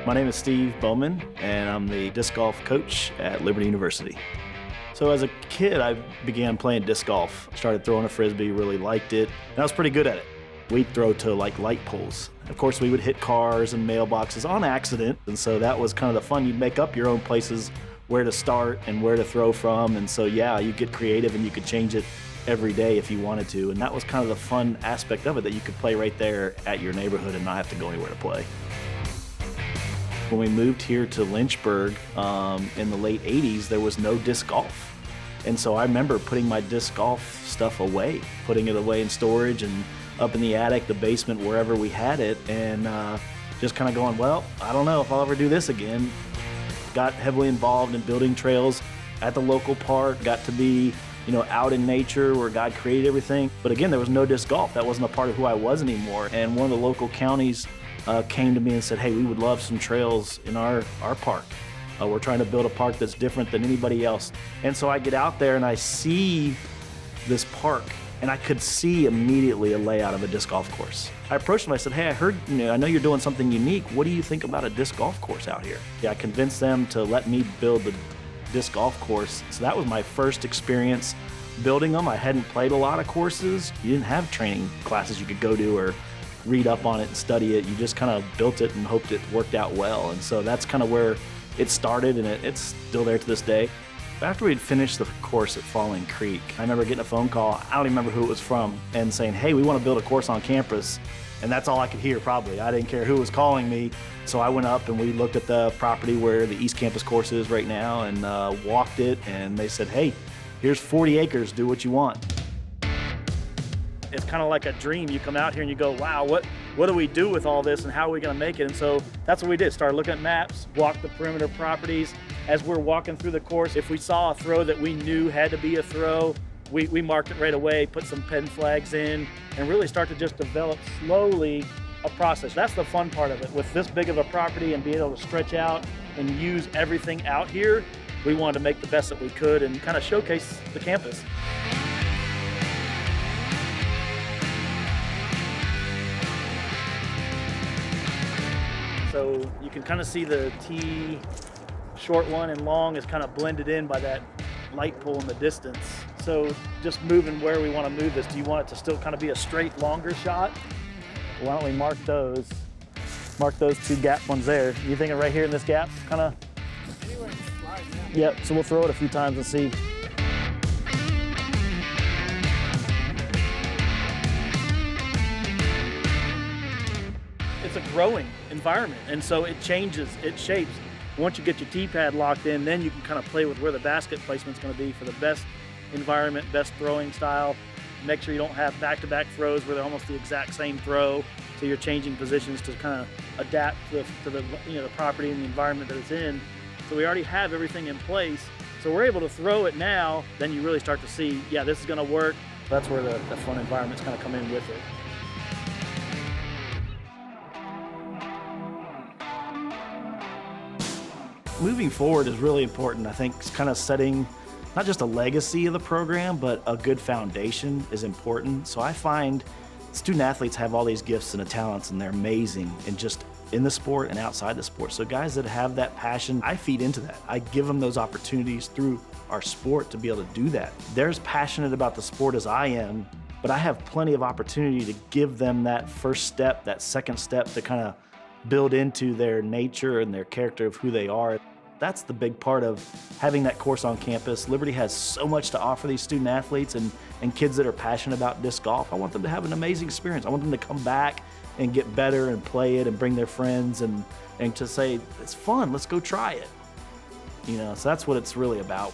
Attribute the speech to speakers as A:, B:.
A: My name is Steve Bowman, and I'm the disc golf coach at Liberty University. So as a kid, I began playing disc golf. Started throwing a Frisbee, really liked it, and I was pretty good at it. We'd throw to like light poles. Of course, we would hit cars and mailboxes on accident, and so that was kind of the fun. You'd make up your own places where to start and where to throw from, and so yeah, you get creative and you could change it every day if you wanted to, and that was kind of the fun aspect of it, that you could play right there at your neighborhood and not have to go anywhere to play. When we moved here to Lynchburg in the late 80s, there was no disc golf. And so I remember putting my disc golf stuff away, putting it away in storage and up in the attic, the basement, wherever we had it, and just kind of going, well, I don't know if I'll ever do this again. Got heavily involved in building trails at the local park, got to be out in nature where God created everything. But again, there was no disc golf. That wasn't a part of who I was anymore. And one of the local counties came to me and said, hey, we would love some trails in our park. We're trying to build a park that's different than anybody else. And so I get out there and I see this park, and I could see immediately a layout of a disc golf course. I approached them, I said, hey, I know you're doing something unique. What do you think about a disc golf course out here? Yeah, I convinced them to let me build the disc golf course. So that was my first experience building them. I hadn't played a lot of courses. You didn't have training classes you could go to or read up on it and study it. You just kind of built it and hoped it worked out well. And so that's kind of where it started, and it's still there to this day. After we'd finished the course at Falling Creek, I remember getting a phone call, I don't even remember who it was from, and saying, hey, we want to build a course on campus. And that's all I could hear, probably. I didn't care who was calling me. So I went up and we looked at the property where the East Campus course is right now and walked it, and they said, hey, here's 40 acres, do what you want. It's kind of like a dream. You come out here and you go, wow, what do we do with all this and how are we gonna make it? And so that's what we did, started looking at maps, walked the perimeter properties. As we're walking through the course, if we saw a throw that we knew had to be a throw, we marked it right away, put some pen flags in, and really start to just develop slowly a process. That's the fun part of it. With this big of a property and being able to stretch out and use everything out here, we wanted to make the best that we could and kind of showcase the campus. So you can kind of see the T, short one and long is kind of blended in by that light pole in the distance. So just moving where we want to move this, do you want it to still kind of be a straight, longer shot? Why don't we mark those two gap ones there. You thinking right here in this gap, kind of?
B: Anywhere to slide, yeah.
A: Yep, so we'll throw it a few times and see. It's a growing environment, and so it changes, it shapes. Once you get your T-pad locked in, then you can kind of play with where the basket placement's going to be for the best environment, best throwing style. Make sure you don't have back-to-back throws where they're almost the exact same throw, so you're changing positions to kind of adapt to the property and the environment that it's in. So we already have everything in place, so we're able to throw it now. Then you really start to see, yeah, this is going to work. That's where the fun environments kind of come in with it. Moving forward is really important. I think it's kind of setting not just a legacy of the program, but a good foundation is important. So I find student athletes have all these gifts and talents, and they're amazing and just in the sport and outside the sport. So guys that have that passion, I feed into that. I give them those opportunities through our sport to be able to do that. They're as passionate about the sport as I am, but I have plenty of opportunity to give them that first step, that second step to kind of build into their nature and their character of who they are. That's the big part of having that course on campus. Liberty has so much to offer these student athletes and kids that are passionate about disc golf. I want them to have an amazing experience. I want them to come back and get better and play it and bring their friends and to say, it's fun, let's go try it. So that's what it's really about.